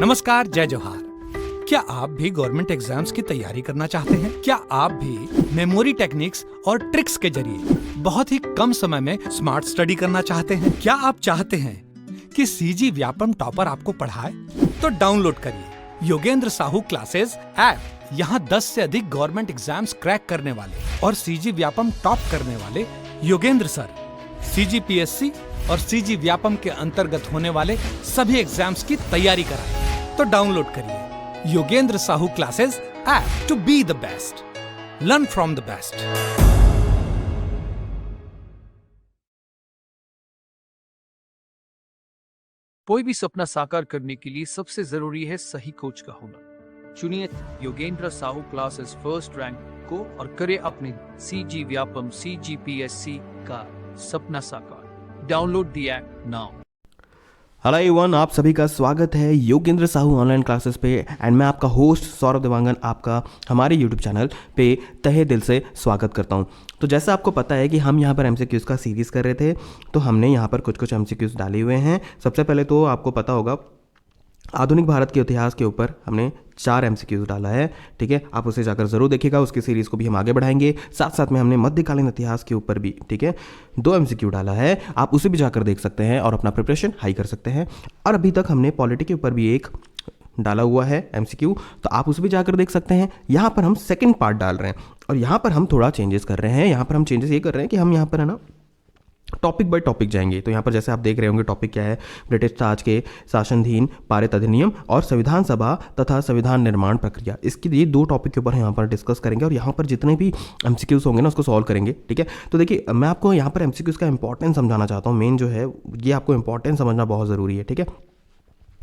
नमस्कार, जय जोहार। क्या आप भी गवर्नमेंट एग्जाम्स की तैयारी करना चाहते हैं? क्या आप भी मेमोरी टेक्निक्स और ट्रिक्स के जरिए बहुत ही कम समय में स्मार्ट स्टडी करना चाहते हैं? क्या आप चाहते हैं कि सीजी व्यापम टॉपर आपको पढ़ाए? तो डाउनलोड करिए योगेंद्र साहू क्लासेस ऐप। यहाँ 10 से अधिक गवर्नमेंट एग्जाम्स क्रैक करने वाले और सीजी व्यापम टॉप करने वाले योगेंद्र सर CGPSC और सीजी व्यापम के अंतर्गत होने वाले सभी एग्जाम्स की तैयारी कराएं। तो डाउनलोड करिए Yogendra Sahu classes app to be the best, learn from the best. कोई भी सपना साकार करने के लिए सबसे जरूरी है सही कोच का होना। चुनिए Yogendra Sahu classes first rank को और करे अपने सीजी व्यापम CGPSC का सपना साकार। Download the app now. Hello everyone, आप सभी का स्वागत है योगेंद्र साहू ऑनलाइन क्लासेस पे एंड मैं आपका होस्ट सौरभ देवांगन आपका हमारे यूट्यूब चैनल पे तहे दिल से स्वागत करता हूं। तो जैसा आपको पता है कि हम यहां पर MCQs का सीरीज़ कर रहे थे, तो हमने यहां पर कुछ MCQs डाले हुए हैं। सबसे पहले तो आपको पता होगा आधुनिक भारत के इतिहास के ऊपर हमने 4 MCQs डाला है, ठीक है। आप उसे जाकर ज़रूर देखिएगा, उसकी सीरीज़ को भी हम आगे बढ़ाएंगे। साथ साथ में हमने मध्यकालीन इतिहास के ऊपर भी, ठीक है, 2 MCQ डाला है। आप उसे भी जाकर देख सकते हैं और अपना प्रिपरेशन हाई कर सकते हैं। और अभी तक हमने पॉलिटी के ऊपर भी एक डाला हुआ है MCQ, तो आप उसे भी जाकर देख सकते हैं। यहाँ पर हम सेकेंड पार्ट डाल रहे हैं और यहाँ पर हम थोड़ा चेंजेस कर रहे हैं। यहाँ पर हम चेंजेस ये कर रहे हैं कि हम यहाँ पर है ना टॉपिक बाय टॉपिक जाएंगे। तो यहाँ पर जैसे आप देख रहे होंगे टॉपिक क्या है, ब्रिटिश राज के शासनाधीन पारित अधिनियम और संविधान सभा तथा संविधान निर्माण प्रक्रिया, इसकी ये 2 टॉपिक के ऊपर यहाँ पर डिस्कस करेंगे और यहाँ पर जितने भी MCQs होंगे ना उसको सॉल्व करेंगे, ठीक है। तो देखिए मैं आपको यहाँ पर MCQs का इंपॉर्टेंस समझाना चाहता हूँ। मेन जो है ये आपको इंपॉर्टेंस समझना बहुत ज़रूरी है, ठीक है।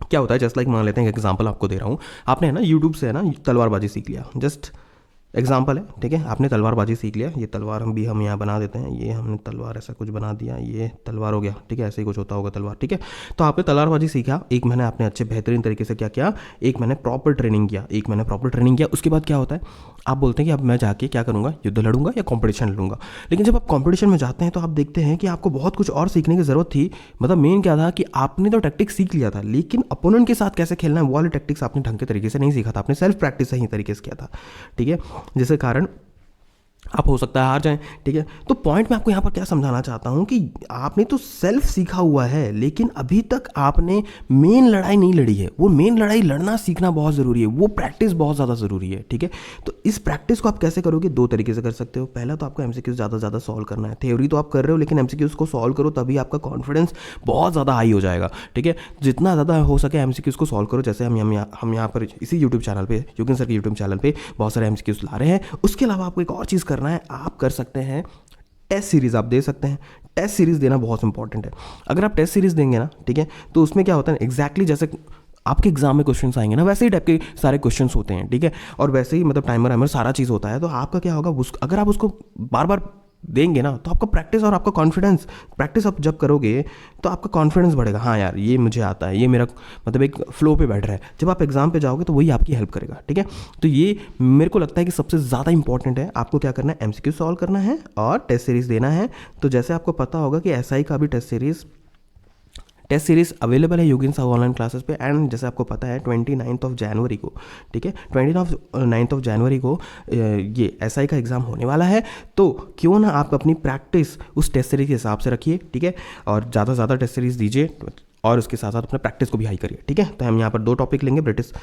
क्या होता है, जस्ट लाइक मान लेते हैं, एग्जाम्पल आपको दे रहा हूँ। आपने है ना यूट्यूब से है ना तलवारबाजी सीख लिया, जस्ट एग्जाम्पल है, ठीक है। आपने तलवारबाजी सीख लिया, ये तलवार हम यहाँ बना देते हैं, ये हमने तलवार ऐसा कुछ बना दिया, ये तलवार हो गया, ठीक है। ऐसे ही कुछ होता होगा तलवार, ठीक है। तो आपने तलवारबाजी सीखा, 1 महीने आपने अच्छे बेहतरीन तरीके से क्या किया, 1 महीने प्रॉपर ट्रेनिंग किया। उसके बाद क्या होता है, आप बोलते हैं कि अब मैं जाके क्या करूँगा, युद्ध लड़ूंगा या कॉम्पिटिशन लड़ूंगा। लेकिन जब आप कॉम्पिटिशन में जाते हैं तो आप देखते हैं कि आपको बहुत कुछ और सीखने की ज़रूरत थी। मतलब मेन क्या था कि आपने तो टैक्टिक्स सीख लिया था, लेकिन अपोनेंट के साथ कैसे खेलना है वो वाले टैक्टिक्स आपने ढंग के तरीके से नहीं सीखा था। आपने सेल्फ प्रैक्टिस सही तरीके से किया था, ठीक है, जिसके कारण आप हो सकता है हार जाएं, ठीक है। तो पॉइंट मैं आपको यहाँ पर क्या समझाना चाहता हूँ कि आपने तो सेल्फ सीखा हुआ है, लेकिन अभी तक आपने मेन लड़ाई नहीं लड़ी है। वो मेन लड़ाई लड़ना सीखना बहुत ज़रूरी है, वो प्रैक्टिस बहुत ज़्यादा ज़रूरी है, ठीक है। तो इस प्रैक्टिस को आप कैसे करोगे, 2 तरीके से कर सकते हो। पहला तो आपको MCQs ज़्यादा से ज़्यादा सॉल्व करना है। थ्योरी तो आप कर रहे हो, लेकिन MCQs को सॉल्व करो, तभी आपका कॉन्फिडेंस बहुत ज़्यादा हाई हो जाएगा, ठीक है। जितना ज़्यादा हो सके MCQs को सॉल्व करो। जैसे हम यहाँ पर इसी यूट्यूब चैनल पर, योगेंद्र सर के यूट्यूब चैनल पर बहुत सारे MCQs ला रहे हैं। उसके अलावा आपको एक और चीज़ करना है, आप कर सकते हैं टेस्ट सीरीज़ आप दे सकते हैं। टेस्ट सीरीज़ देना बहुत इंपॉर्टेंट है। अगर आप टेस्ट सीरीज़ देंगे ना, ठीक है, तो उसमें क्या होता है एग्जैक्टली जैसे आपके एग्जाम में क्वेश्चंस आएंगे ना, वैसे ही टाइप के सारे क्वेश्चंस होते हैं, ठीक है। और वैसे ही मतलब टाइमर सारा चीज़ होता है। तो आपका क्या होगा, अगर आप उसको बार बार देंगे ना, तो आपका प्रैक्टिस और आपका कॉन्फिडेंस, प्रैक्टिस आप जब करोगे तो आपका कॉन्फिडेंस बढ़ेगा। हाँ यार, ये मुझे आता है, ये मेरा मतलब एक फ्लो पे बैठ रहा है। जब आप एग्जाम पे जाओगे तो वही आपकी हेल्प करेगा, ठीक है। तो ये मेरे को लगता है कि सबसे ज़्यादा इंपॉर्टेंट है। आपको क्या करना है, MCQ सॉल्व करना है और टेस्ट सीरीज़ देना है। तो जैसे आपको पता होगा कि SI का भी टेस्ट सीरीज़ अवेलेबल है योगेंद्र साहू ऑनलाइन क्लासेस पे। एंड जैसे आपको पता है 29 जनवरी को, ठीक है, 29 जनवरी को ये SI का एग्ज़ाम होने वाला है। तो क्यों ना आप अपनी प्रैक्टिस उस टेस्ट सीरीज़ के हिसाब से रखिए, ठीक है, और ज़्यादा से ज़्यादा टेस्ट सीरीज़ दीजिए और उसके साथ साथ अपने प्रैक्टिस को भी हाई करिए, ठीक है। तो हम यहाँ पर 2 टॉपिक लेंगे, ब्रिटिश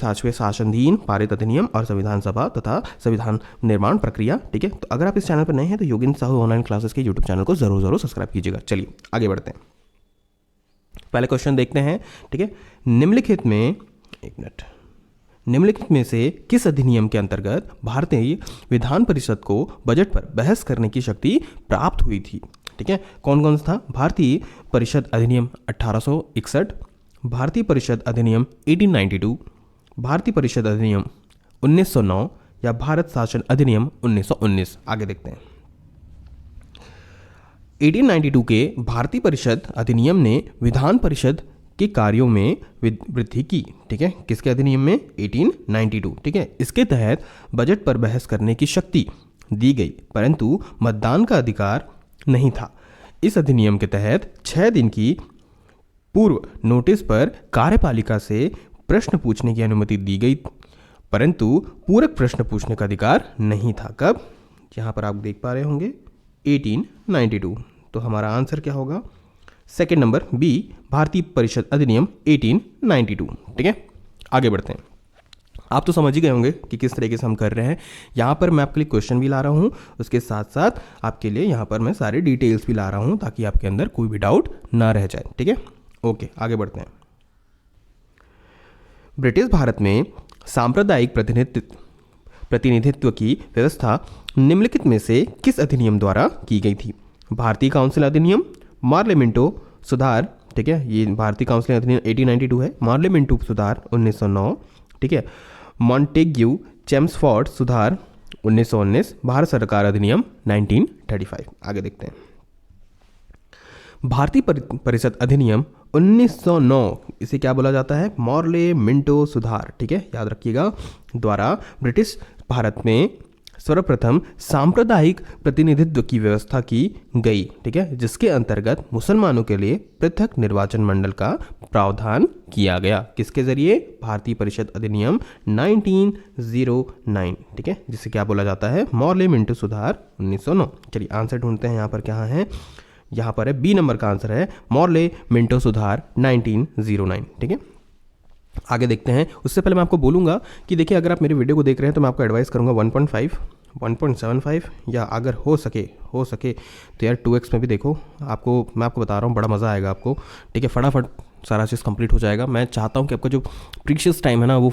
राज के शासनाधीन पारित अधिनियम और संविधान सभा तथा संविधान निर्माण प्रक्रिया, ठीक है। तो अगर आप इस चैनल पर नए हैं तो योगेंद्र साहू ऑनलाइन क्लासेस के यूट्यूब चैनल को ज़रूर सब्सक्राइब कीजिएगा। चलिए आगे बढ़ते हैं, पहले क्वेश्चन देखते हैं, ठीक है। निम्नलिखित में से किस अधिनियम के अंतर्गत भारतीय विधान परिषद को बजट पर बहस करने की शक्ति प्राप्त हुई थी, ठीक है। कौन कौन सा था, भारतीय परिषद अधिनियम 1861, भारतीय परिषद अधिनियम 1892, भारतीय परिषद अधिनियम 1909 या भारत शासन अधिनियम 1919। आगे देखते हैं। 1892 के भारतीय परिषद अधिनियम ने विधान परिषद के कार्यों में वृद्धि की, ठीक है। किसके अधिनियम में, 1892, ठीक है। इसके तहत बजट पर बहस करने की शक्ति दी गई, परंतु मतदान का अधिकार नहीं था। इस अधिनियम के तहत 6 दिन की पूर्व नोटिस पर कार्यपालिका से प्रश्न पूछने की अनुमति दी गई, परंतु पूरक प्रश्न पूछने का अधिकार नहीं था। कब? यहाँ पर आप देख पा रहे होंगे 1892। तो हमारा आंसर क्या होगा? सेकंड नंबर बी, भारतीय परिषद अधिनियम 1892। ठीक है, आगे बढ़ते हैं। आप तो समझ ही गए होंगे कि किस तरीके से हम कर रहे हैं। यहाँ पर मैं आपके लिए क्वेश्चन भी ला रहा हूँ, उसके साथ साथ आपके लिए यहाँ पर मैं सारे डिटेल्स भी ला रहा हूँ ताकि आपके अंदर कोई भी डाउट ना रह जाए। ठीक है, ओके, आगे बढ़ते हैं। ब्रिटिश भारत में सांप्रदायिक प्रतिनिधित्व की व्यवस्था निम्नलिखित में से किस अधिनियम द्वारा की गई थी? भारतीय काउंसिल अधिनियम, मार्लेमेंटो सुधार, ठीक है, ये भारतीय काउंसिल अधिनियम 1892 है। मार्लेमेंटो सुधार 1909, ठीक है। मॉन्टेग्यू चेम्सफोर्ड सुधार 1919। भारत सरकार अधिनियम 1935। आगे देखते हैं। भारतीय परिषद अधिनियम 1909, इसे क्या बोला जाता है? मॉर्ले मिंटो सुधार, ठीक है, याद रखिएगा, द्वारा ब्रिटिश भारत में सर्वप्रथम सांप्रदायिक प्रतिनिधित्व की व्यवस्था की गई, ठीक है, जिसके अंतर्गत मुसलमानों के लिए पृथक निर्वाचन मंडल का प्रावधान किया गया। किसके जरिए? भारतीय परिषद अधिनियम 1909, ठीक है, जिसे क्या बोला जाता है? मॉर्ले मिंटो सुधार 1909। चलिए आंसर ढूंढते हैं, यहाँ पर क्या है? यहाँ पर है बी नंबर का आंसर है मॉर्ले मिंटो सुधार 1909, ठीक है। आगे देखते हैं। उससे पहले मैं आपको बोलूँगा कि देखिए, अगर आप मेरे वीडियो को देख रहे हैं तो मैं आपको एडवाइस करूँगा 1.5, 1.75 या अगर हो सके तो यार 2x में भी देखो। मैं आपको बता रहा हूँ, बड़ा मज़ा आएगा आपको, ठीक है, फटाफट सारा चीज़ कंप्लीट हो जाएगा। मैं चाहता हूँ कि आपका जो प्रीशियस टाइम है ना, वो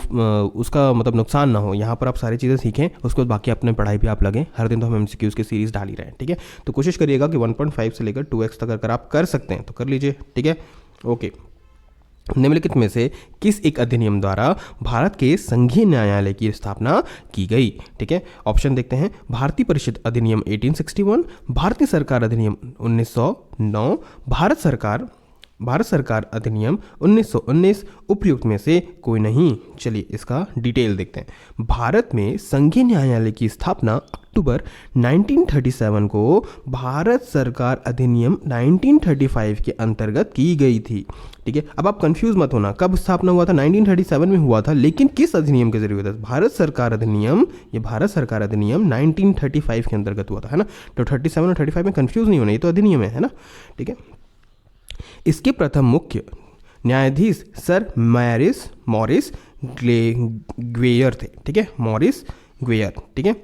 उसका मतलब नुकसान ना हो। यहाँ पर आप सारी चीज़ें सीखें, उसके बाद बाकी अपने पढ़ाई भी आप लगें। हर दिन तो हम MCQs की सीरीज़ डाल ही रहे हैं, ठीक है। तो कोशिश करिएगा कि 1.5 से लेकर 2x तक अगर आप कर सकते हैं तो कर लीजिए, ठीक है, ओके। निम्नलिखित में से किस एक अधिनियम द्वारा भारत के संघीय न्यायालय की स्थापना की गई? ठीक है, ऑप्शन देखते हैं। भारतीय परिषद अधिनियम 1861, भारतीय सरकार अधिनियम 1909, भारत सरकार अधिनियम 1919, उपयुक्त में से कोई नहीं। चलिए इसका डिटेल देखते हैं। भारत में संघीय न्यायालय की स्थापना अक्टूबर 1937 को भारत सरकार अधिनियम 1935 के अंतर्गत की गई थी, ठीक है। अब आप कंफ्यूज मत होना, कब स्थापना हुआ था? 1937 में हुआ था, लेकिन किस अधिनियम के जरिए हुआ था? भारत सरकार अधिनियम, ये भारत सरकार अधिनियम 1935 के अंतर्गत हुआ था, है ना। तो 37 और 35 में कंफ्यूज नहीं होना, ये तो अधिनियम है ना, ठीक है। इसके प्रथम मुख्य न्यायाधीश सर मॉरिस ग्वेयर थे, ठीक है, मॉरिस ग्वेयर, ठीक है।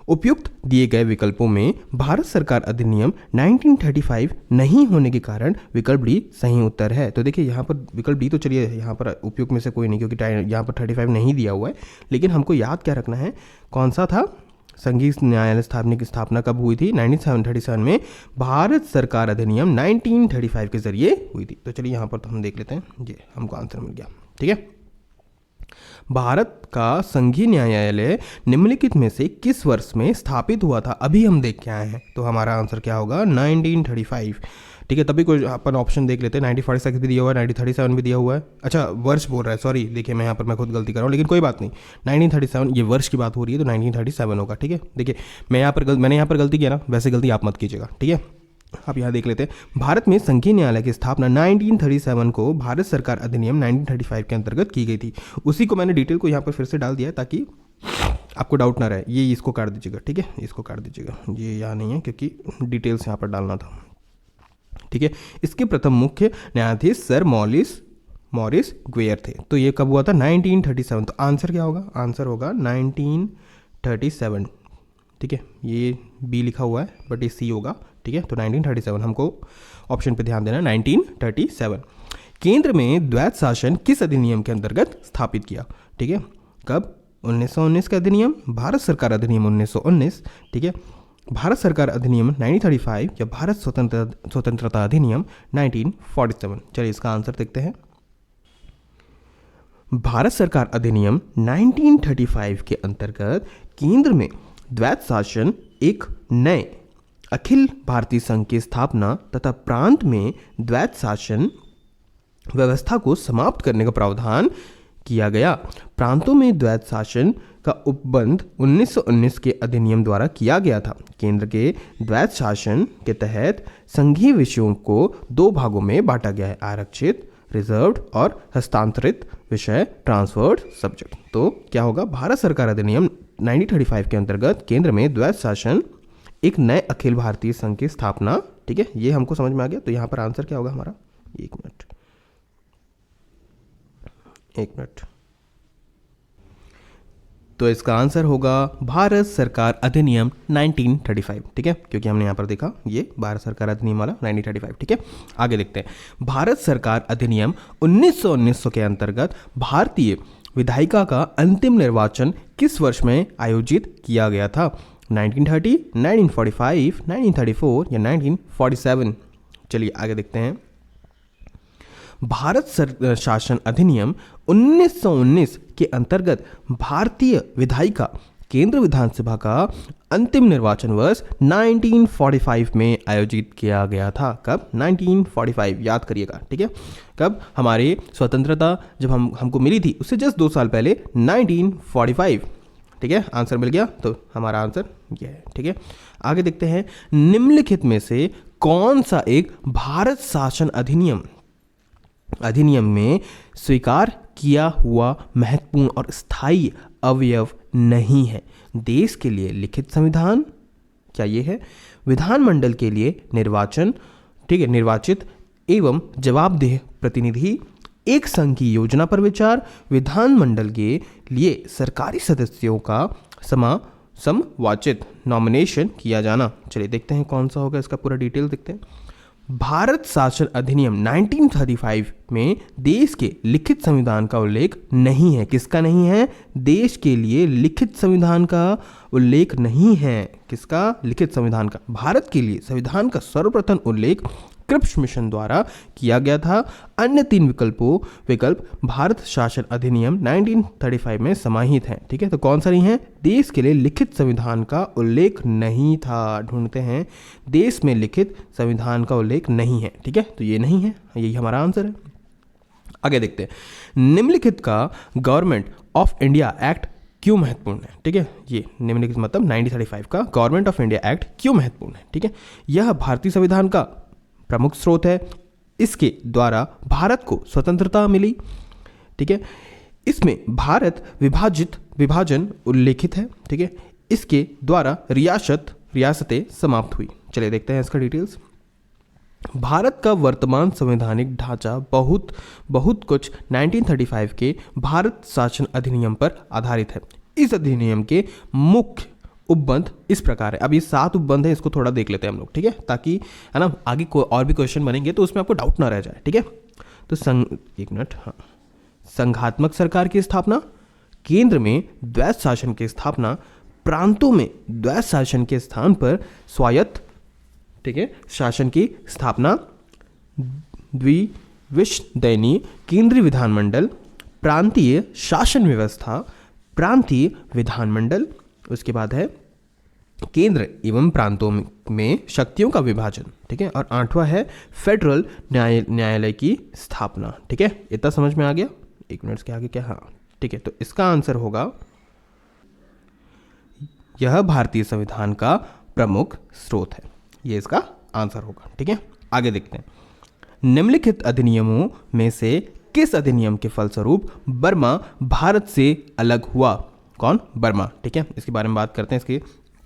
उपयुक्त दिए गए विकल्पों में भारत सरकार अधिनियम 1935 नहीं होने के कारण विकल्प डी सही उत्तर है। तो देखिए यहाँ पर विकल्प डी तो चलिए यहाँ पर उपयुक्त में से कोई नहीं, क्योंकि यहाँ पर 35 नहीं दिया हुआ है। लेकिन हमको याद क्या रखना है, कौन सा था? संघीय न्यायालय की स्थापना कब हुई थी? 1937 में भारत सरकार अधिनियम 1935 के जरिए हुई थी। तो चलिए यहाँ पर तो हम देख लेते हैं, ये हमको आंसर मिल गया, ठीक है। भारत का संघीय न्यायालय निम्नलिखित में से किस वर्ष में स्थापित हुआ था? अभी हम देख के आए हैं, तो हमारा आंसर क्या होगा? 1935, ठीक है। तभी कोई अपन ऑप्शन देख लेते हैं। 1946 भी दिया हुआ है, 1937 भी दिया हुआ है। अच्छा, वर्ष बोल रहा है, सॉरी, देखिए मैं यहाँ पर खुद गलती कर रहा हूँ, लेकिन कोई बात नहीं। 1937 ये वर्ष की बात हो रही है, तो 1937 होगा, ठीक है। देखिए मैंने यहाँ पर गलती किया ना, वैसे गलती आप मत कीजिएगा, ठीक है। आप यहाँ देख लेते हैं। भारत में संघीय न्यायालय की स्थापना 1937 को भारत सरकार अधिनियम 1935 के अंतर्गत की गई थी। उसी को मैंने डिटेल को यहाँ पर फिर से डाल दिया है ताकि आपको डाउट ना रहे। ये इसको काट दीजिएगा, ठीक है, इसको काट दीजिएगा, ये यहाँ नहीं है क्योंकि डिटेल्स यहाँ पर डालना था, ठीक है। इसके प्रथम मुख्य न्यायाधीश सर मॉरिस ग्वेयर थे। तो ये कब हुआ था? 1937। तो आंसर क्या होगा? आंसर होगा 1937, ठीक है। ये बी लिखा हुआ है बट ये सी होगा, ठीक है। तो 1937 हमको ऑप्शन पे ध्यान देना, 1937। केंद्र में द्वैत शासन किस अधिनियम के अंतर्गत स्थापित किया? ठीक है, कब? 1919 का अधिनियम, भारत सरकार अधिनियम 1919, ठीक है, भारत सरकार अधिनियम 1935 या भारत स्वतंत्रता अधिनियम 1947। चलिए इसका आंसर देखते हैं। भारत सरकार अधिनियम 1935 के अंतर्गत केंद्र में द्वैत शासन एक नए अखिल भारतीय संघ की स्थापना तथा प्रांत में द्वैत शासन व्यवस्था को समाप्त करने का प्रावधान किया गया। प्रांतों में द्वैत शासन का उपबंध 1919 के अधिनियम द्वारा किया गया था। केंद्र के द्वैत शासन के तहत संघीय विषयों को दो भागों में बांटा गया है, आरक्षित रिजर्व्ड और हस्तांतरित विषय ट्रांसफर्ड सब्जेक्ट। तो क्या होगा, भारत सरकार अधिनियम 1935 के अंतर्गत केंद्र में द्वैध शासन एक नए अखिल भारतीय संघ की स्थापना। ठीक है, ये हमको समझ में आ गया। तो यहाँ पर आंसर क्या होगा हमारा, एक मिनट। तो इसका आंसर होगा भारत सरकार अधिनियम 1935। ठीक है, क्योंकि हमने यहाँ पर देखा ये भारत सरकार अधिनियम वाला 1935। ठीक है, आगे देखते हैं। भारत सरकार अधिनियम 1919 के अंतर्गत भारतीय विधायिका का अंतिम निर्वाचन किस वर्ष में आयोजित किया गया था? 1930, 1945, 1934 या 1947? चलिए आगे देखते हैं। भारत शासन अधिनियम 1919 के अंतर्गत भारतीय विधायिका केंद्र विधानसभा का अंतिम निर्वाचन वर्ष 1945 में आयोजित किया गया था। कब? 1945, याद करिएगा। ठीक है, कब? हमारे स्वतंत्रता जब हमको मिली थी उससे जस्ट 2 साल पहले, 1945। ठीक है, आंसर मिल गया। तो हमारा आंसर ये है। ठीक है, आगे देखते हैं। निम्नलिखित में से कौन सा एक भारत शासन अधिनियम में स्वीकार किया हुआ महत्वपूर्ण और स्थायी अवयव नहीं है? देश के लिए लिखित संविधान, क्या ये है? विधानमंडल के लिए निर्वाचन, ठीक है, निर्वाचित एवं जवाबदेह प्रतिनिधि, एक संघ की योजना पर विचार, विधानमंडल के लिए सरकारी सदस्यों का समवाचित नॉमिनेशन किया जाना। चलिए देखते हैं कौन सा होगा, इसका पूरा डिटेल देखते हैं। भारत शासन अधिनियम 1935 में देश के लिखित संविधान का उल्लेख नहीं है। किसका नहीं है? देश के लिए लिखित संविधान का उल्लेख नहीं है। किसका? लिखित संविधान का। भारत के लिए संविधान का सर्वप्रथम उल्लेख क्रिप्स मिशन द्वारा किया गया था। अन्य 3 विकल्प भारत शासन अधिनियम 1935 में समाहित हैं। ठीक है, तो कौन सा नहीं है? देश के लिए लिखित संविधान का उल्लेख नहीं था। ढूंढते हैं, देश में लिखित संविधान का उल्लेख नहीं है। ठीक है, तो ये नहीं है, यही हमारा आंसर है। आगे देखते हैं। निम्नलिखित का गवर्नमेंट ऑफ इंडिया एक्ट क्यों महत्वपूर्ण है? ठीक है, ये निम्नलिखित मतलब 1935 का गवर्नमेंट ऑफ इंडिया एक्ट क्यों महत्वपूर्ण है? ठीक है, यह भारतीय संविधान का प्रमुख स्रोत है। इसके द्वारा भारत को स्वतंत्रता मिली। ठीक है, इसमें भारत विभाजन उल्लेखित है। ठीक है, इसके द्वारा रियासतें समाप्त हुई। चलिए देखते हैं इसका डिटेल्स। भारत का वर्तमान संवैधानिक ढांचा बहुत कुछ 1935 के भारत शासन अधिनियम पर आधारित है। इस अधिनियम के मुख्य उपबंध इस प्रकार है। अब ये 7 उपबंध है, इसको थोड़ा देख लेते हैं हम लोग। ठीक है, ताकि है ना आगे और भी क्वेश्चन बनेंगे तो उसमें आपको डाउट ना रह जाए। ठीक है, तो एक मिनट। हाँ, संघात्मक सरकार की स्थापना, केंद्र में द्वैध शासन की स्थापना, प्रांतों में द्वैध शासन के स्थान पर स्वायत्त, ठीक है, शासन की स्थापना, द्विविषदयनीय केंद्रीय विधानमंडल, प्रांतीय शासन व्यवस्था, प्रांतीय विधानमंडल, उसके बाद है केंद्र एवं प्रांतों में शक्तियों का विभाजन। ठीक है, और 8वां है फेडरल न्यायालय की स्थापना। ठीक है, इतना समझ में आ गया? एक मिनट के आगे क्या? हाँ, ठीक है, तो इसका आंसर होगा यह भारतीय संविधान का प्रमुख स्रोत है। ये इसका आंसर होगा। ठीक है, आगे देखते हैं। निम्नलिखित अधिनियमों में से किस अधिनियम के फलस्वरूप बर्मा भारत से अलग हुआ? कौन? बर्मा। ठीक है, इसके बारे में बात करते हैं। इसके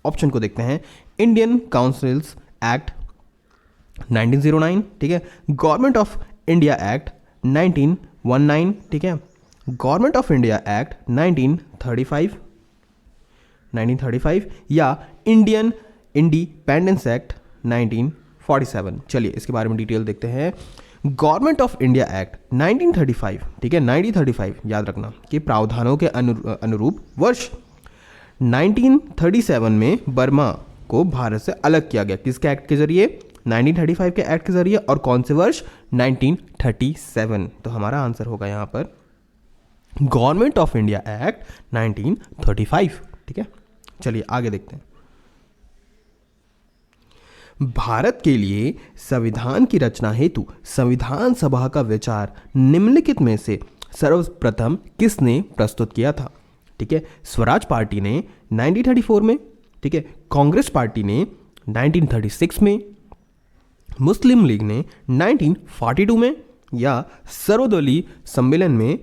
ऑप्शन को देखते हैं। इंडियन काउंसिल्स एक्ट 1909, ठीक है, गवर्नमेंट ऑफ इंडिया एक्ट 1919, ठीक है, गवर्नमेंट ऑफ इंडिया एक्ट 1935 या इंडियन इंडिपेंडेंस एक्ट 1947। चलिए इसके बारे में डिटेल देखते हैं। गवर्नमेंट ऑफ इंडिया एक्ट 1935, ठीक है, 1935 याद रखना कि प्रावधानों के अनुरूप वर्ष 1937 में बर्मा को भारत से अलग किया गया। किसके एक्ट के जरिए? 1935 के एक्ट के जरिए। और कौन से वर्ष? 1937। तो हमारा आंसर होगा यहां पर गवर्नमेंट ऑफ इंडिया एक्ट 1935। ठीक है, चलिए आगे देखते हैं। भारत के लिए संविधान की रचना हेतु संविधान सभा का विचार निम्नलिखित में से सर्वप्रथम किसने प्रस्तुत किया था? ठीक है, स्वराज पार्टी ने 1934 में, ठीक है, कांग्रेस पार्टी ने 1936 में, मुस्लिम लीग ने 1942 में, या सर्वदलीय सम्मेलन में,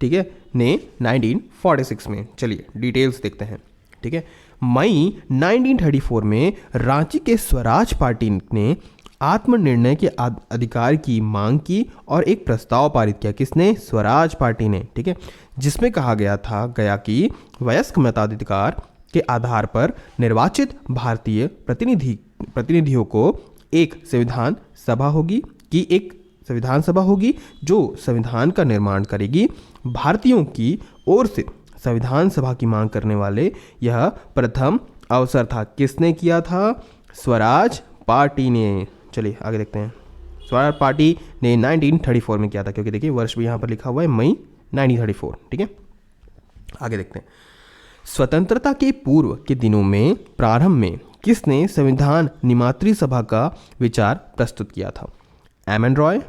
ठीक है, ने 1946 में। चलिए डिटेल्स देखते हैं, ठीक है। मई 1934 में रांची के स्वराज पार्टी ने आत्मनिर्णय के अधिकार की मांग की और एक प्रस्ताव पारित किया। किसने? स्वराज पार्टी ने, ठीक है, जिसमें कहा गया कि वयस्क मताधिकार के आधार पर निर्वाचित भारतीय प्रतिनिधियों को एक संविधान सभा होगी जो संविधान का निर्माण करेगी। भारतीयों की ओर से संविधान सभा की मांग करने वाले यह प्रथम अवसर था। किसने किया था? स्वराज पार्टी ने। चलिए आगे देखते हैं। स्वराज पार्टी ने 1934 में किया था, क्योंकि देखिए वर्ष भी यहाँ पर लिखा हुआ है मई 1934, ठीक है। आगे देखते हैं। स्वतंत्रता के पूर्व के दिनों में प्रारंभ में किसने संविधान निर्मात्री सभा का विचार प्रस्तुत किया था? M.N.. Roy,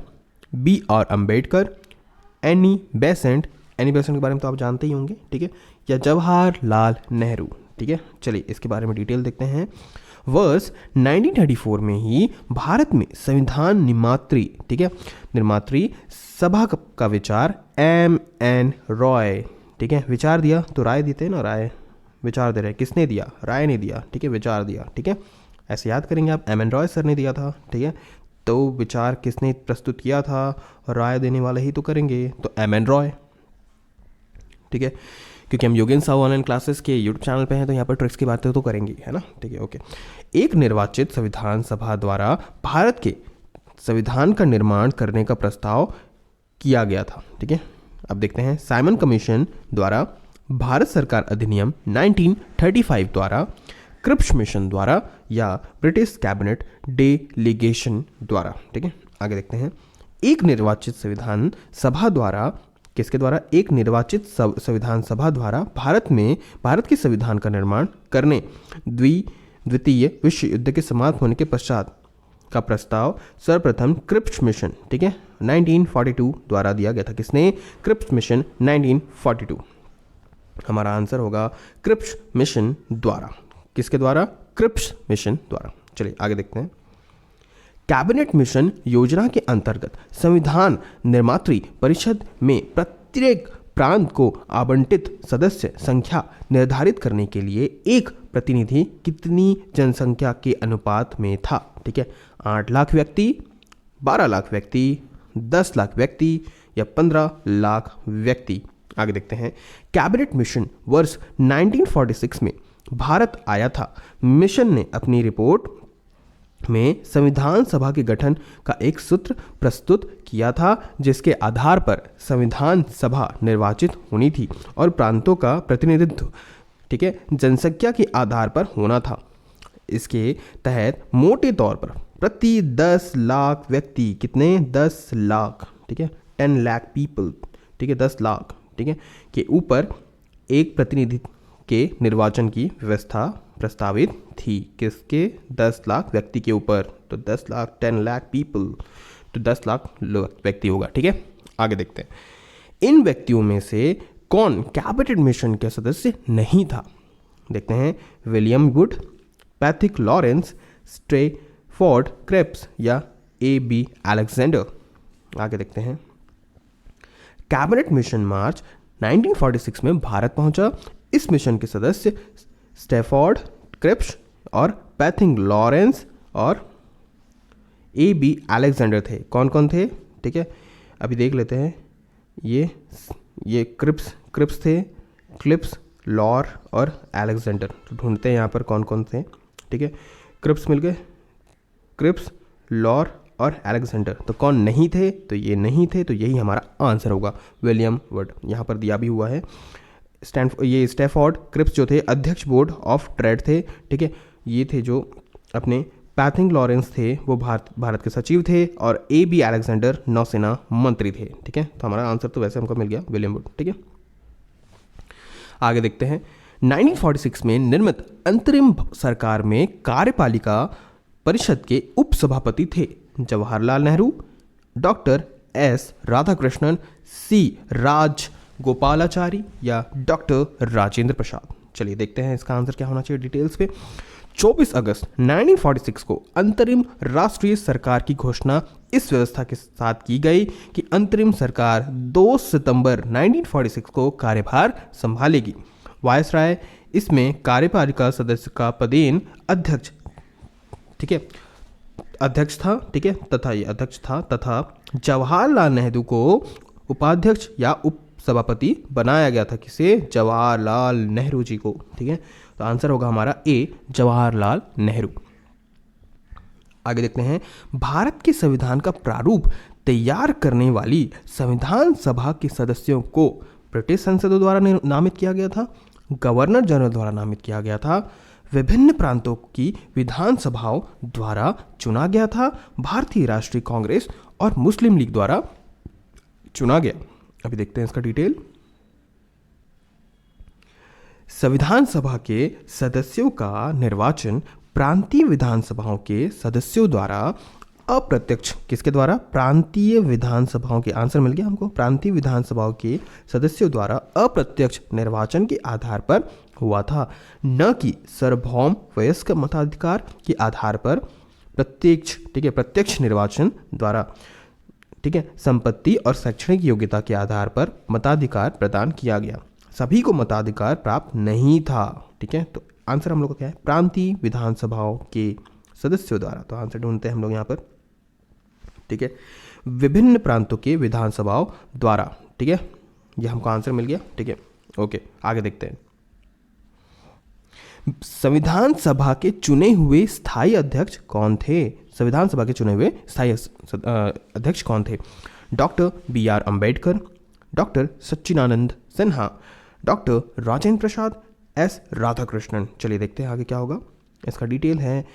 B.R. Ambedkar, Annie Besant के बारे में तो आप जानते ही होंगे, ठीक है, या जवाहरलाल नेहरू, ठीक है। चलिए इसके बारे में डिटेल देखते हैं। वर्ष 1934 में ही भारत में संविधान निर्मात्री सभा का विचार M.N. रॉय, ठीक है, विचार दिया। तो राय देते हैं ना, राय विचार दे रहे हैं। किसने दिया? राय ने दिया, ठीक है, विचार दिया, ठीक है। ऐसे याद करेंगे आप, M.N. रॉय सर ने दिया था, ठीक है। तो विचार किसने प्रस्तुत किया था? राय देने वाले ही तो करेंगे, तो M.N. रॉय, ठीक है। क्योंकि हम योगेंद्र साहू ऑनलाइन क्लासेस के यूट्यूब चैनल पे हैं तो यहाँ पर ट्रिक्स की बातें तो करेंगे, है ना, ठीक है, ओके। एक निर्वाचित संविधान सभा द्वारा भारत के संविधान का निर्माण करने का प्रस्ताव किया गया था, ठीक है। अब देखते हैं। साइमन कमीशन द्वारा, भारत सरकार अधिनियम 1935 द्वारा, क्रिप्स मिशन द्वारा या ब्रिटिश कैबिनेट डेलीगेशन द्वारा, ठीक है। आगे देखते हैं। एक निर्वाचित संविधान सभा द्वारा, किसके द्वारा? एक निर्वाचित संविधान सभा द्वारा भारत के संविधान का निर्माण करने द्वितीय विश्व युद्ध के समाप्त होने के पश्चात का प्रस्ताव सर्वप्रथम क्रिप्स मिशन, ठीक है, 1942 द्वारा दिया गया था। किसने? Cripps mission 1942। हमारा आंसर होगा क्रिप्स मिशन द्वारा। किसके द्वारा? क्रिप्स मिशन द्वारा। चलिए आगे देखते हैं। कैबिनेट मिशन योजना के अंतर्गत संविधान निर्मात्री परिषद में प्रत्येक प्रांत को आवंटित सदस्य संख्या निर्धारित करने के लिए एक प्रतिनिधि कितनी जनसंख्या के अनुपात में था? ठीक है, 8 लाख व्यक्ति, 12 लाख व्यक्ति, 10 लाख व्यक्ति या 15 लाख व्यक्ति। आगे देखते हैं। कैबिनेट मिशन वर्ष 1946 में भारत आया था। मिशन ने अपनी रिपोर्ट में संविधान सभा के गठन का एक सूत्र प्रस्तुत किया था, जिसके आधार पर संविधान सभा निर्वाचित होनी थी और प्रांतों का प्रतिनिधित्व, ठीक है, जनसंख्या के आधार पर होना था। इसके तहत मोटे तौर पर प्रति 10 लाख व्यक्ति, कितने? 10 लाख, ठीक है, 10 लाख पीपल, ठीक है, 10 लाख, ठीक है, के ऊपर एक प्रतिनिधि के निर्वाचन की व्यवस्था प्रस्तावित थी। किसके? 10 लाख व्यक्ति के ऊपर, तो 10 लाख, 10 लाख पीपल, तो 10 लाख व्यक्ति होगा, ठीक है। आगे देखते हैं। इन व्यक्तियों में से कौन कैबिनेट मिशन के सदस्य नहीं था? देखते हैं। William Wood, Pethick Lawrence, Stafford Cripps या A.B. अलेक्जेंडर। आगे देखते हैं। कैबिनेट मिशन मार्च 1946 में भारत पहुंचा। इस मिशन के सदस्य स्ट्रेफोर्ड क्रेप्स और पैथिक लॉरेंस और A.B. अलेक्जेंडर थे। कौन कौन थे? ठीक है, अभी देख लेते हैं। ये क्रिप्स थे, क्लिप्स, लॉर और अलेक्जेंडर। तो ढूंढते हैं यहाँ पर कौन कौन थे, ठीक है। क्रिप्स मिल गए, क्रिप्स, लॉर और अलेक्जेंडर। तो कौन नहीं थे? तो ये नहीं थे, तो यही हमारा आंसर होगा। विलियम वुड यहाँ पर दिया भी हुआ है। ये स्ट्रेफोर्ड क्रिप्स जो थे अध्यक्ष बोर्ड ऑफ ट्रेड थे, ठीक है। ये थे जो अपने पैथिक लॉरेंस थे, वो भारत के सचिव थे, और A.B. अलेक्जेंडर नौसेना मंत्री थे, ठीक है। तो हमारा आंसर तो वैसे हमको मिल गया, विलियम वुड, ठीक है। आगे देखते हैं। 1946 में निर्मित अंतरिम सरकार में कार्यपालिका परिषद के उपसभापति थे Jawaharlal Nehru, doctor S. Radhakrishnan, C. Rajagopalachari या डॉक्टर राजेंद्र प्रसाद। चलिए देखते हैं इसका आंसर क्या होना चाहिए डिटेल्स पे। 24 अगस्त 1946 को अंतरिम राष्ट्रीय सरकार की घोषणा इस व्यवस्था के साथ की गई कि अंतरिम सरकार 2 सितंबर 1946 को कार्यभार संभालेगी। वायसराय इसमें कार्यपालिका सदस्य का पदेन अध्यक्ष, ठीक है, अध्यक्ष था, ठीक है, तथा ये अध्यक्ष था तथा जवाहरलाल नेहरू को उपाध्यक्ष या उप सभापति बनाया गया था। किसे? जवाहरलाल नेहरू जी को, ठीक है। तो आंसर होगा हमारा ए, जवाहरलाल नेहरू। आगे देखते हैं, भारत के संविधान का प्रारूप तैयार करने वाली संविधान सभा के सदस्यों को ब्रिटिश संसदों द्वारा नामित किया गया था, गवर्नर जनरल द्वारा नामित किया गया था, विभिन्न प्रांतों की विधानसभाओं द्वारा चुना गया था, भारतीय राष्ट्रीय कांग्रेस और मुस्लिम लीग द्वारा चुना गया। अभी देखते हैं इसका डिटेल। संविधान सभा के सदस्यों का निर्वाचन प्रांतीय विधानसभाओं के सदस्यों द्वारा अप्रत्यक्ष, किसके द्वारा? प्रांतीय विधानसभाओं के, आंसर मिल गया हमको, प्रांतीय विधानसभाओं के सदस्यों द्वारा अप्रत्यक्ष निर्वाचन के आधार पर हुआ था, न कि सार्वभौम वयस्क मताधिकार के आधार पर प्रत्यक्ष, ठीक है, प्रत्यक्ष निर्वाचन द्वारा, ठीक है, संपत्ति और शैक्षणिक योग्यता के आधार पर मताधिकार प्रदान किया गया। सभी को मताधिकार प्राप्त नहीं था, ठीक है। तो आंसर हम लोग का क्या है? प्रांतीय विधानसभाओं के सदस्यों द्वारा। तो आंसर ढूंढते हैं हम लोग यहाँ पर, ठीक है, विभिन्न प्रांतों के विधानसभाओं द्वारा, ठीक है, ये हमको आंसर मिल गया, ठीक है। ओके, आगे देखते हैं। संविधान सभा के चुने हुए स्थायी अध्यक्ष कौन थे? संविधान सभा के चुने हुए स्थायी अध्यक्ष कौन थे? Doctor B.R. अम्बेडकर, डॉक्टर सच्चिदानंद सिन्हा, डॉक्टर राजेंद्र प्रसाद, S. राधाकृष्णन। चलिए देखते हैं आगे क्या होगा। इसका डिटेल है,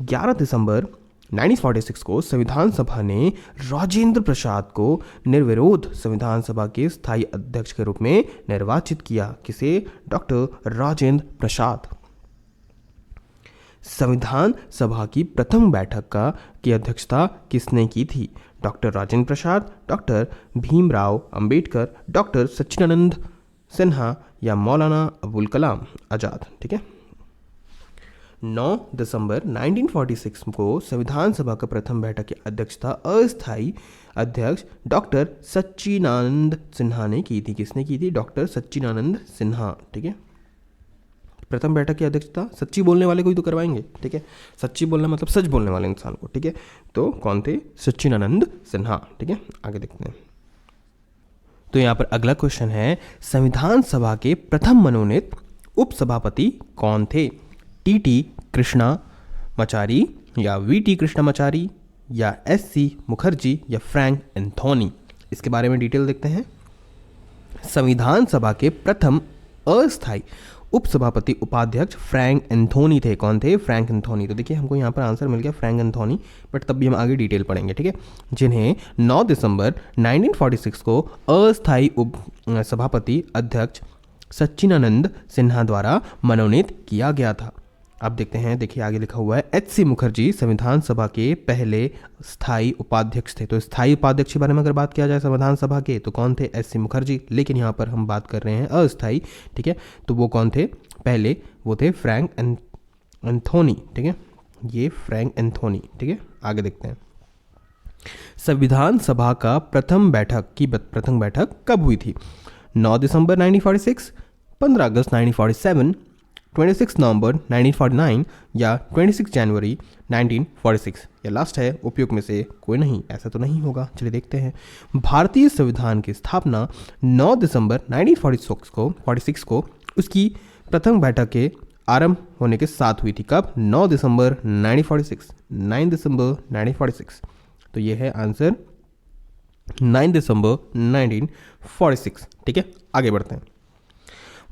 11 दिसंबर 1946 को संविधान सभा ने राजेंद्र प्रसाद को निर्विरोध संविधान सभा के स्थायी अध्यक्ष के रूप में निर्वाचित किया। किसे? डॉक्टर राजेंद्र प्रसाद। संविधान सभा की प्रथम बैठक की अध्यक्षता किसने की थी? डॉक्टर राजेंद्र प्रसाद, डॉक्टर भीमराव अंबेडकर, डॉक्टर सच्चिदानंद सिन्हा या मौलाना अबुल कलाम आज़ाद, ठीक है। 9 दिसंबर 1946 को संविधान सभा का प्रथम बैठक की अध्यक्षता अस्थायी अध्यक्ष डॉक्टर सच्चिदानंद सिन्हा ने की थी। किसने की थी? डॉक्टर सच्चिदानंद सिन्हा, ठीक है। प्रथम बैठक की अध्यक्षता सच्ची बोलने वाले को ही तो करवाएंगे, ठीक है। सच्ची बोलना मतलब सच बोलने वाले इंसान को, ठीक है। तो कौन थे? सच्चिदानंद सिन्हा, ठीक है। आगे देखते हैं। तो यहाँ पर अगला क्वेश्चन है, संविधान सभा के प्रथम मनोनीत उपसभापति कौन थे? टी कृष्णामाचारी या वी कृष्णामाचारी या SC मुखर्जी या फ्रैंक एंथोनी? इसके बारे में डिटेल देखते हैं। संविधान सभा के प्रथम अस्थायी उपसभापति उपाध्यक्ष फ्रैंक एंथोनी थे। कौन थे? Frank Anthony. तो देखिए हमको यहाँ पर आंसर मिल गया फ्रैंक एंथोनी, बट तब भी हम आगे डिटेल पढ़ेंगे, ठीक है। जिन्हें 9 दिसंबर 1946 को अस्थायी उप सभापति अध्यक्ष सच्चिदानंद सिन्हा द्वारा मनोनीत किया गया था। अब देखते हैं, देखिए आगे लिखा हुआ है, HC मुखर्जी संविधान सभा के पहले स्थायी उपाध्यक्ष थे। तो स्थायी उपाध्यक्ष के बारे में अगर बात किया जाए संविधान सभा के, तो कौन थे? SC मुखर्जी। लेकिन यहाँ पर हम बात कर रहे हैं अस्थायी, ठीक है। तो वो कौन थे पहले? वो थे फ्रैंक एंथोनी, ठीक है। ये फ्रैंक एंथोनी, ठीक है। आगे देखते हैं, संविधान सभा का प्रथम बैठक कब हुई थी? 9 दिसंबर 1946, 15 अगस्त 1947, 26 नवंबर 1949 या 26 जनवरी 1946? या लास्ट है, उपयुक्त में से कोई नहीं, ऐसा तो नहीं होगा। चलिए देखते हैं। भारतीय संविधान की स्थापना 9 दिसंबर 1946 को उसकी प्रथम बैठक के आरंभ होने के साथ हुई थी। कब? 9 दिसंबर 1946, 9 दिसंबर 1946। तो ये है आंसर 9 दिसंबर 1946, ठीक है। आगे बढ़ते हैं।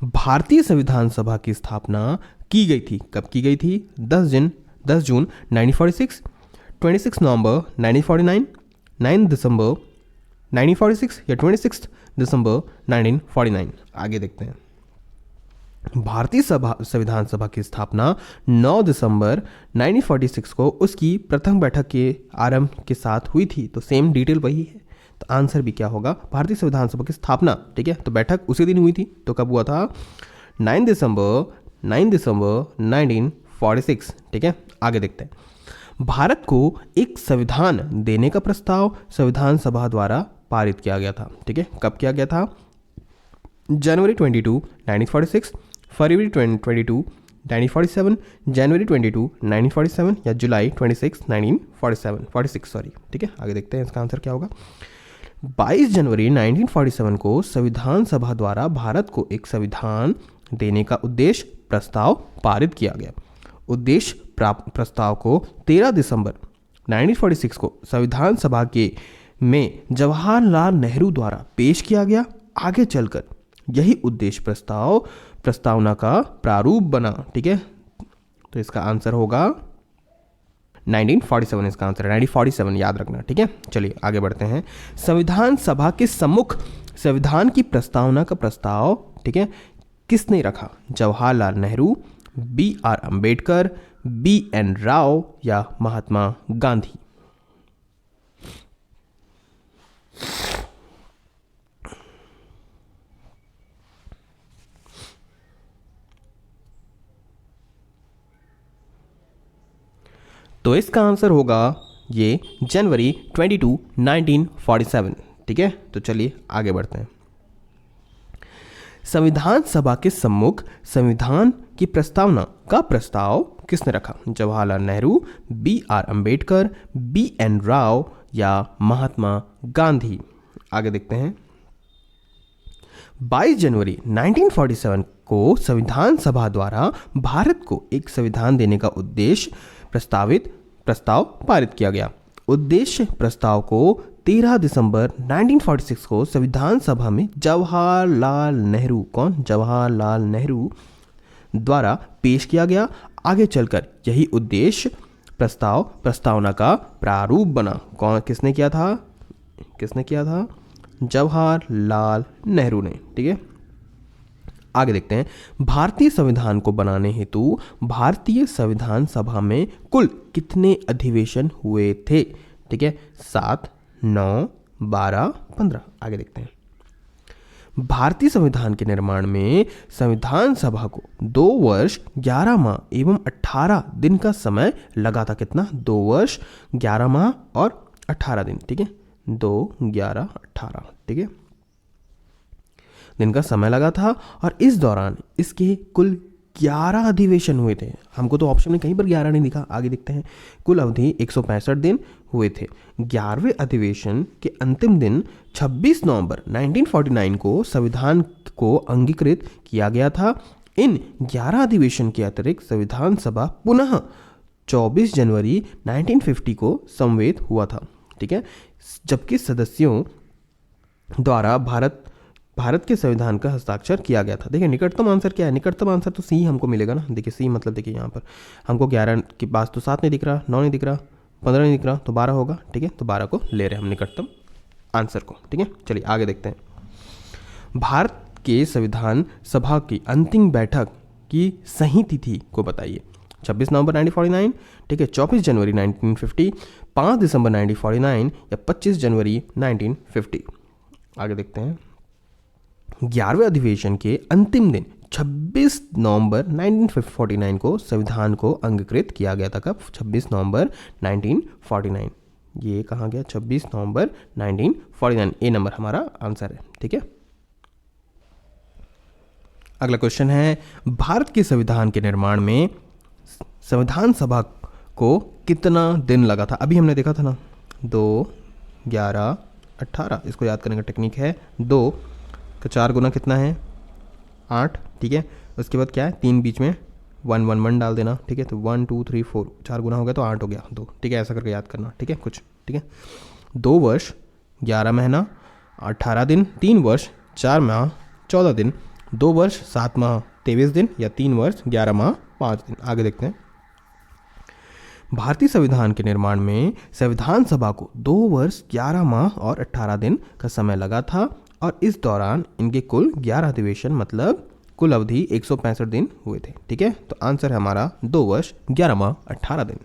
भारतीय संविधान सभा की स्थापना की गई थी, कब की गई थी? 10 जून 1946, 26 नवंबर 1949, 9 दिसंबर 1946 या 26 दिसंबर 1949? आगे देखते हैं। भारतीय संविधान सभा की स्थापना 9 दिसंबर 1946 को उसकी प्रथम बैठक के आरंभ के साथ हुई थी। तो सेम डिटेल वही है। तो आंसर भी क्या होगा? भारतीय संविधान सभा की स्थापना, ठीक है। तो बैठक उसी दिन हुई थी। तो कब हुआ था? 9 दिसंबर 1946, ठीक है। आगे देखते हैं। भारत को एक संविधान देने का प्रस्ताव संविधान सभा द्वारा पारित किया गया था। ठीक है, कब किया गया था? जनवरी 22, 1946, फरवरी 22, 1947, जनवरी 22, 1947 या जुलाई 26, 1947 सॉरी। ठीक है, आगे देखते हैं इसका आंसर क्या होगा। 22 जनवरी 1947 को संविधान सभा द्वारा भारत को एक संविधान देने का उद्देश्य प्रस्ताव पारित किया गया। उद्देश्य प्रस्ताव को 13 दिसंबर 1946 को संविधान सभा के में जवाहरलाल नेहरू द्वारा पेश किया गया। आगे चलकर यही उद्देश्य प्रस्तावना का प्रारूप बना। ठीक है, तो इसका आंसर होगा 1947, इसका आंसर है 1947, याद रखना। ठीक है, चलिए आगे बढ़ते हैं। संविधान सभा के सम्मुख संविधान की प्रस्तावना का प्रस्ताव, ठीक है, किसने रखा? जवाहरलाल नेहरू, BR अंबेडकर, BN राव या महात्मा गांधी? तो इसका आंसर होगा ये जनवरी 22, 1947। ठीक है, तो चलिए आगे बढ़ते हैं। संविधान सभा के सम्मुख संविधान की प्रस्तावना का प्रस्ताव किसने रखा? जवाहरलाल नेहरू, BR अंबेडकर, BN राव या महात्मा गांधी? आगे देखते हैं। 22 जनवरी 1947 को संविधान सभा द्वारा भारत को एक संविधान देने का उद्देश्य प्रस्ताव पारित किया गया। उद्देश्य प्रस्ताव को 13 दिसंबर 1946 को संविधान सभा में जवाहरलाल नेहरू द्वारा पेश किया गया। आगे चलकर यही उद्देश्य प्रस्तावना का प्रारूप बना। किसने किया था? जवाहरलाल नेहरू ने। ठीक है, आगे देखते हैं। भारतीय संविधान को बनाने हेतु भारतीय संविधान सभा में कुल कितने अधिवेशन हुए थे? ठीक है, 7, 9, 12, 15। आगे देखते हैं। भारतीय संविधान के निर्माण में संविधान सभा को 2 वर्ष 11 माह एवं 18 दिन का समय लगा था। कितना? 2 वर्ष 11 माह और 18 दिन। ठीक है, 2, 11, 18। ठीक है, दिन का समय लगा था और इस दौरान इसके कुल 11 अधिवेशन हुए थे। हमको तो ऑप्शन में कहीं पर 11 नहीं दिखा। आगे देखते हैं। कुल अवधि 165 दिन हुए थे। 11वें अधिवेशन के अंतिम दिन 26 नवंबर 1949 को संविधान को अंगीकृत किया गया था। इन 11 अधिवेशन के अतिरिक्त संविधान सभा पुनः 24 जनवरी 1950 को समवेत हुआ था। ठीक है, जबकि सदस्यों द्वारा भारत के संविधान का हस्ताक्षर किया गया था। देखिए निकटतम आंसर क्या है? निकटतम आंसर तो सी हमको मिलेगा ना। देखिए सी मतलब देखिए यहाँ पर हमको 11 के पास तो 7 नहीं दिख रहा, 9 नहीं दिख रहा, 15 नहीं दिख रहा, तो 12 होगा। ठीक है, तो 12 को ले रहे हैं हम निकटतम आंसर को। ठीक है, चलिए आगे देखते हैं। भारत के संविधान सभा की अंतिम बैठक की सही तिथि को बताइए। 26 नवंबर 1949, ठीक है, 24 जनवरी 1950, 5 दिसंबर 1949 या 25 जनवरी 1950? आगे देखते हैं। 11वें अधिवेशन के अंतिम दिन 26 नवंबर 1949 को संविधान को अंगीकृत किया गया था। कब? 26 नवंबर 1949। ये कहाँ गया? 26 नवंबर 1949। ए नंबर हमारा आंसर है। ठीक है, अगला क्वेश्चन है, भारत के संविधान के निर्माण में संविधान सभा को कितना दिन लगा था? अभी हमने देखा था ना, 2, 11, 18। इसको याद करने का टेक्निक है 2 का 4 गुना कितना है? 8। ठीक है, उसके बाद क्या है? 3 बीच में 1 1 1 डाल देना। ठीक है, तो 1 2 3 4 4 गुना हो गया तो 8 हो गया 2। ठीक है, ऐसा करके याद करना। ठीक है, कुछ ठीक है। 2 वर्ष 11 महीना 18 दिन, 3 वर्ष 4 माह 14 दिन, 2 वर्ष 7 माह 23 दिन या 3 वर्ष 11 माह 5 दिन? आगे देखते हैं। भारतीय संविधान के निर्माण में संविधान सभा को 2 वर्ष 11 माह और 18 दिन का समय लगा था और इस दौरान इनके कुल 11 अधिवेशन मतलब कुल अवधि 165 दिन हुए थे। ठीक है, तो आंसर है हमारा 2 वर्ष 11 माह 18 दिन।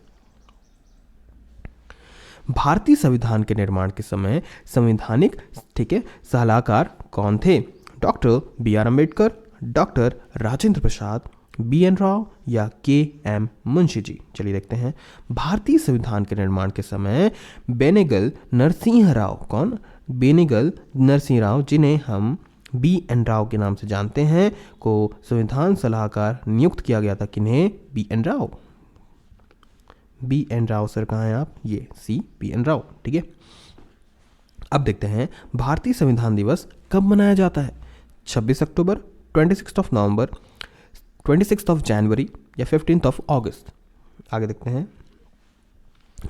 भारतीय संविधान के निर्माण के समय संवैधानिक, ठीक है, सलाहकार कौन थे? Doctor BR Ambedkar, doctor Rajendra Prasad, BN Rao या KM मुंशी जी? चलिए देखते हैं। भारतीय संविधान के निर्माण के समय बेनेगल नरसिंह राव, कौन? बेनेगल नरसिंह राव, जिन्हें हम BN राव के नाम से जानते हैं, को संविधान सलाहकार नियुक्त किया गया था। किन्हें? BN Rao. BN Rao sir कहाँ हैं आप? ये BN राव, ठीक है। अब देखते हैं भारतीय संविधान दिवस कब मनाया जाता है? 26 अक्टूबर, 26 नवंबर, 26 जनवरी या 15 अगस्त? आगे देखते हैं।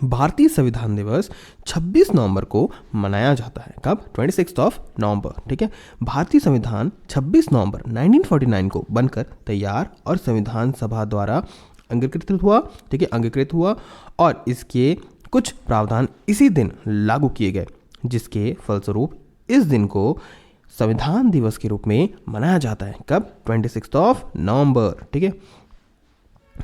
भारतीय संविधान दिवस 26 नवंबर को मनाया जाता है। कब? 26 नवंबर, ठीक है। भारतीय संविधान 26 नवंबर 1949 को बनकर तैयार और संविधान सभा द्वारा अंगीकृत हुआ, ठीक है, अंगीकृत हुआ और इसके कुछ प्रावधान इसी दिन लागू किए गए, जिसके फलस्वरूप इस दिन को संविधान दिवस के रूप में मनाया जाता है। कब? 26 नवंबर, ठीक है,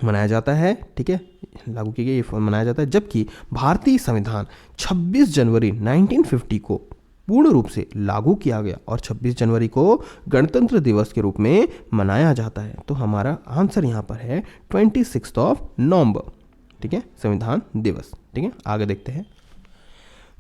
मनाया जाता है, ठीक है, लागू किए गए, ये मनाया जाता है। जबकि भारतीय संविधान 26 जनवरी 1950 को पूर्ण रूप से लागू किया गया और 26 जनवरी को गणतंत्र दिवस के रूप में मनाया जाता है। तो हमारा आंसर यहाँ पर है 26 नवंबर, ठीक है, संविधान दिवस, ठीक है। आगे देखते हैं।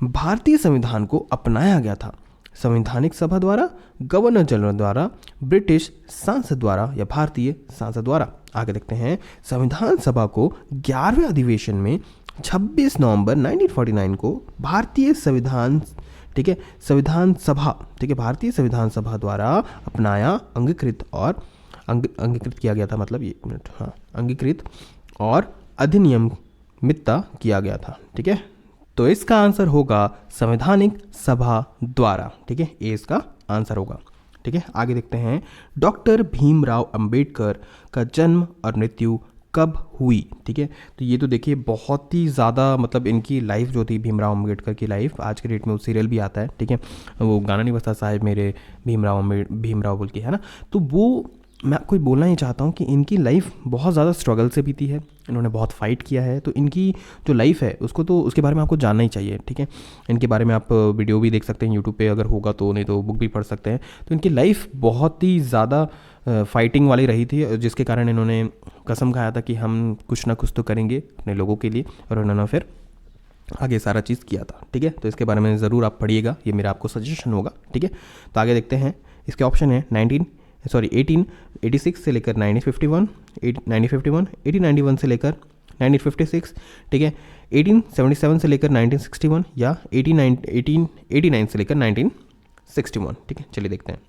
भारतीय संविधान को अपनाया गया था संवैधानिक सभा द्वारा, गवर्नर जनरल द्वारा, ब्रिटिश सांसद द्वारा या भारतीय सांसद द्वारा? आगे देखते हैं। संविधान सभा को 11वें अधिवेशन में 26 नवंबर 1949 को भारतीय संविधान, ठीक है, संविधान सभा, ठीक है, भारतीय संविधान सभा द्वारा अपनाया, अंगीकृत और अंगीकृत किया गया था, मतलब ये मिनट, हाँ, अंगीकृत और अधिनियमित किया गया था, ठीक है। तो इसका आंसर होगा संवैधानिक सभा द्वारा, ठीक है, ये इसका आंसर होगा, ठीक है। आगे देखते हैं। डॉक्टर भीमराव अंबेडकर का जन्म और मृत्यु कब हुई? ठीक है, तो ये तो देखिए बहुत ही ज़्यादा, मतलब इनकी लाइफ जो थी, भीमराव अंबेडकर की लाइफ, आज के डेट में वो सीरियल भी आता है, ठीक है, वो गाना नहीं बजता साहिब मेरे भीमराव बोल के, है ना। तो वो मैं आपको बोलना ही चाहता हूँ कि इनकी लाइफ बहुत ज़्यादा स्ट्रगल से बीती है, इन्होंने बहुत फाइट किया है। तो इनकी जो लाइफ है उसको, तो उसके बारे में आपको जानना ही चाहिए, ठीक है। इनके बारे में आप वीडियो भी देख सकते हैं यूट्यूब पे, अगर होगा तो, नहीं तो बुक भी पढ़ सकते हैं। तो इनकी लाइफ बहुत ही ज़्यादा फाइटिंग वाली रही थी, जिसके कारण इन्होंने कसम खाया था कि हम कुछ ना कुछ तो करेंगे अपने लोगों के लिए, और इन्होंने फिर आगे सारा चीज़ किया था, ठीक है। तो इसके बारे में ज़रूर आप पढ़िएगा, ये मेरा आपको सजेशन होगा, ठीक है। तो आगे देखते हैं। इसके ऑप्शन है 1886 से लेकर 1951, 1891 से लेकर 1956, ठीक है, 1877 से लेकर 1961 या 1889 से लेकर 1961, ठीक है। चलिए देखते हैं।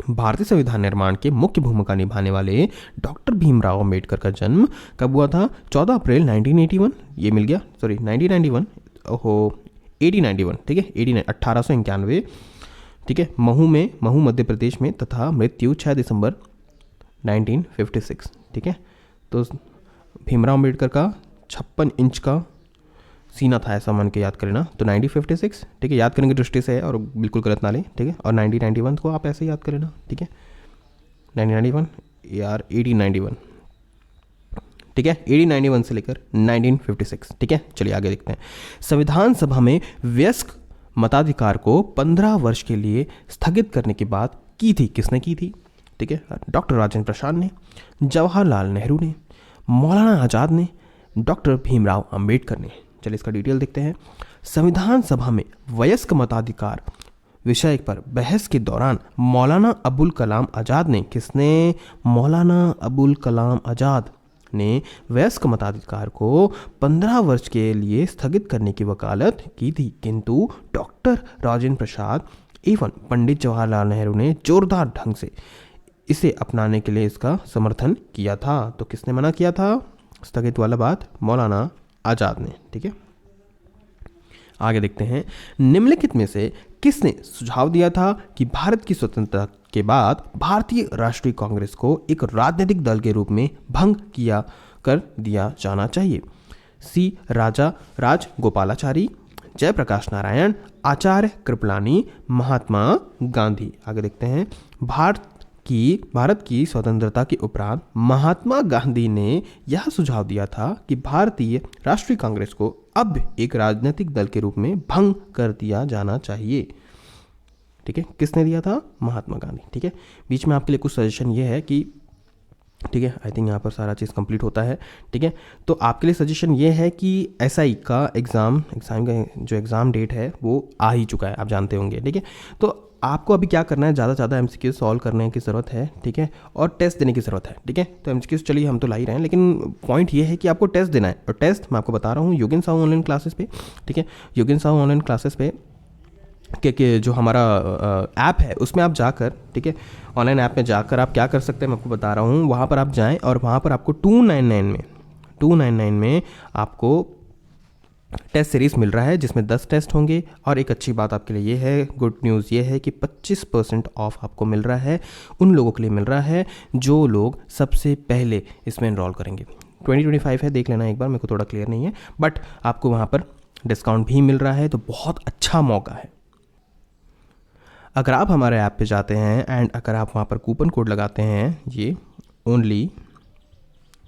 भारतीय संविधान निर्माण के मुख्य भूमिका निभाने वाले डॉक्टर भीमराव अंबेडकर का जन्म कब हुआ था? 14 अप्रैल 1981, ये मिल गया, सॉरी 1991, ओहो 1891, ठीक है, 1891, ठीक है, महू मध्य प्रदेश में, तथा मृत्यु 6 दिसंबर 1956, ठीक है। तो भीमराव अंबेडकर का 56 इंच का सीना था, ऐसा मान के याद करें ना। तो 1956, ठीक है, याद करने की दृष्टि से है और बिल्कुल गलत ना लें, ठीक है। और 1991 को आप ऐसे याद करें ना, ठीक है, 1991 यार 1891, ठीक है, 1891 से लेकर 1956, ठीक है। चलिए आगे देखते हैं। संविधान सभा में वयस्क मताधिकार को 15 वर्ष के लिए स्थगित करने की बात की थी, किसने की थी? ठीक है, डॉक्टर राजेंद्र प्रसाद ने, जवाहरलाल नेहरू ने, मौलाना आज़ाद ने, डॉक्टर भीमराव अंबेडकर ने। चलिए इसका डिटेल देखते हैं। संविधान सभा में वयस्क मताधिकार विषय पर बहस के दौरान मौलाना अबुल कलाम आज़ाद ने, किसने? मौलाना अबुल कलाम आज़ाद ने वयस्क मताधिकार को 15 वर्ष के लिए स्थगित करने की वकालत की थी, किंतु डॉक्टर राजेंद्र प्रसाद एवं पंडित जवाहरलाल नेहरू ने जोरदार ढंग से इसे अपनाने के लिए इसका समर्थन किया था। तो किसने मना किया था स्थगित वाला बात? मौलाना आज़ाद ने, ठीक है। आगे देखते हैं। निम्नलिखित में से किसने सुझाव दिया था कि भारत की स्वतंत्रता के बाद भारतीय राष्ट्रीय कांग्रेस को एक राजनीतिक दल के रूप में भंग कर दिया जाना चाहिए? सी राज गोपालाचारी, जयप्रकाश नारायण, आचार्य कृपलानी, महात्मा गांधी। आगे देखते हैं। भारत की स्वतंत्रता के उपरांत महात्मा गांधी ने यह सुझाव दिया था कि भारतीय राष्ट्रीय कांग्रेस को अब एक राजनीतिक दल के रूप में भंग कर दिया जाना चाहिए, ठीक है। किसने दिया था? महात्मा गांधी, ठीक है। बीच में आपके लिए कुछ सजेशन ये है कि ठीक है। आई थिंक यहाँ पर सारा चीज़ कंप्लीट होता है। ठीक है, तो आपके लिए सजेशन ये है कि SI का एग्ज़ाम का जो एग्ज़ाम डेट है वो आ ही चुका है, आप जानते होंगे। ठीक है, तो आपको अभी क्या करना है, ज़्यादा से ज़्यादा MCQ सॉल्व करने की ज़रूरत है। ठीक है, और टेस्ट देने की ज़रूरत है। ठीक है, तो MCQ चलिए हम तो ला ही रहे हैं, लेकिन पॉइंट ये है कि आपको टेस्ट देना है। और टेस्ट मैं आपको बता रहा हूँ योगेंद्र साहू ऑनलाइन क्लासेस पे। ठीक है, योगेंद्र साहू ऑनलाइन क्लासेस पे कि जो हमारा ऐप है उसमें आप जाकर, ठीक है, ऑनलाइन ऐप में जाकर आप क्या कर सकते हैं मैं आपको बता रहा हूँ। वहाँ पर आप जाएं और वहाँ पर आपको 299 में आपको टेस्ट सीरीज़ मिल रहा है, जिसमें 10 टेस्ट होंगे। और एक अच्छी बात आपके लिए ये है, गुड न्यूज़ ये है कि 25% ऑफ आपको मिल रहा है, उन लोगों के लिए मिल रहा है जो लोग सबसे पहले इसमें इनरोल करेंगे। 2025 है, देख लेना एक बार, मेरे को थोड़ा क्लियर नहीं है, बट आपको वहाँ पर डिस्काउंट भी मिल रहा है, तो बहुत अच्छा मौका है। अगर आप हमारे ऐप पे जाते हैं एंड अगर आप वहाँ पर कूपन कोड लगाते हैं ये ओनली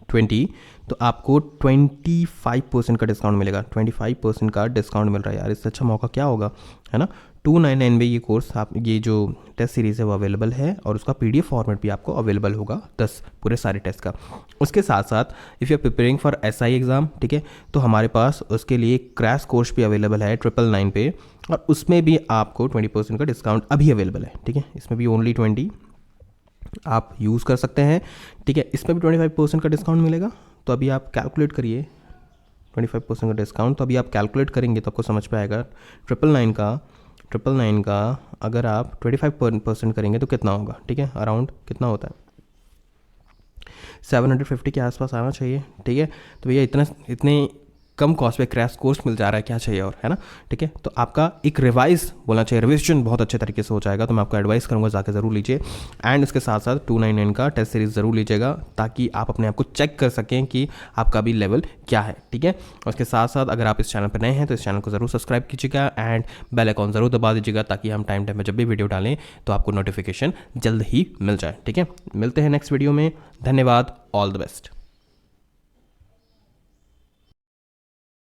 20, तो आपको 25% का डिस्काउंट मिलेगा। 25% का डिस्काउंट मिल रहा है यार, इससे अच्छा मौका क्या होगा, है ना। 299 में ये कोर्स आप, ये जो टेस्ट सीरीज़ है वो अवेलेबल है, और उसका PDF फॉर्मेट भी आपको अवेलेबल होगा 10 पूरे सारे टेस्ट का। उसके साथ साथ if you are preparing for SI exam, ठीक है, तो हमारे पास उसके लिए क्रैश कोर्स भी अवेलेबल है 999 पे, और उसमें भी आपको 20% का डिस्काउंट अभी अवेलेबल है। ठीक है, इसमें भी ओनली 20 आप यूज़ कर सकते हैं। ठीक है, इसमें भी 25% का डिस्काउंट मिलेगा। तो अभी आप कैलकुलेट करिए, 25% का डिस्काउंट, तो अभी आप कैलकुलेट करेंगे तो आपको समझ में आएगा। 999 का अगर आप 25% करेंगे तो कितना होगा। ठीक है, अराउंड कितना होता है, 750 के आसपास आना चाहिए। ठीक है, तो भैया इतने कम कॉस्ट पे क्रैश कोर्स मिल जा रहा है, क्या चाहिए और, है ना। ठीक है, तो आपका एक रिवाइज बोलना चाहिए, रिविजन बहुत अच्छे तरीके से हो जाएगा। तो मैं आपको एडवाइस करूंगा जाकर ज़रूर लीजिए, एंड उसके साथ साथ 299 का टेस्ट सीरीज ज़रूर लीजिएगा, ताकि आप अपने आप को चेक कर सकें कि आपका भी लेवल क्या है। ठीक है, और उसके साथ साथ अगर आप इस चैनल पर नए हैं तो इस चैनल को ज़रूर सब्सक्राइब कीजिएगा एंड बेल आइकॉन ज़रूर दबा दीजिएगा, ताकि हम टाइम पे जब भी वीडियो डालें तो आपको नोटिफिकेशन जल्द ही मिल जाए। ठीक है, मिलते हैं नेक्स्ट वीडियो में। धन्यवाद, ऑल द बेस्ट।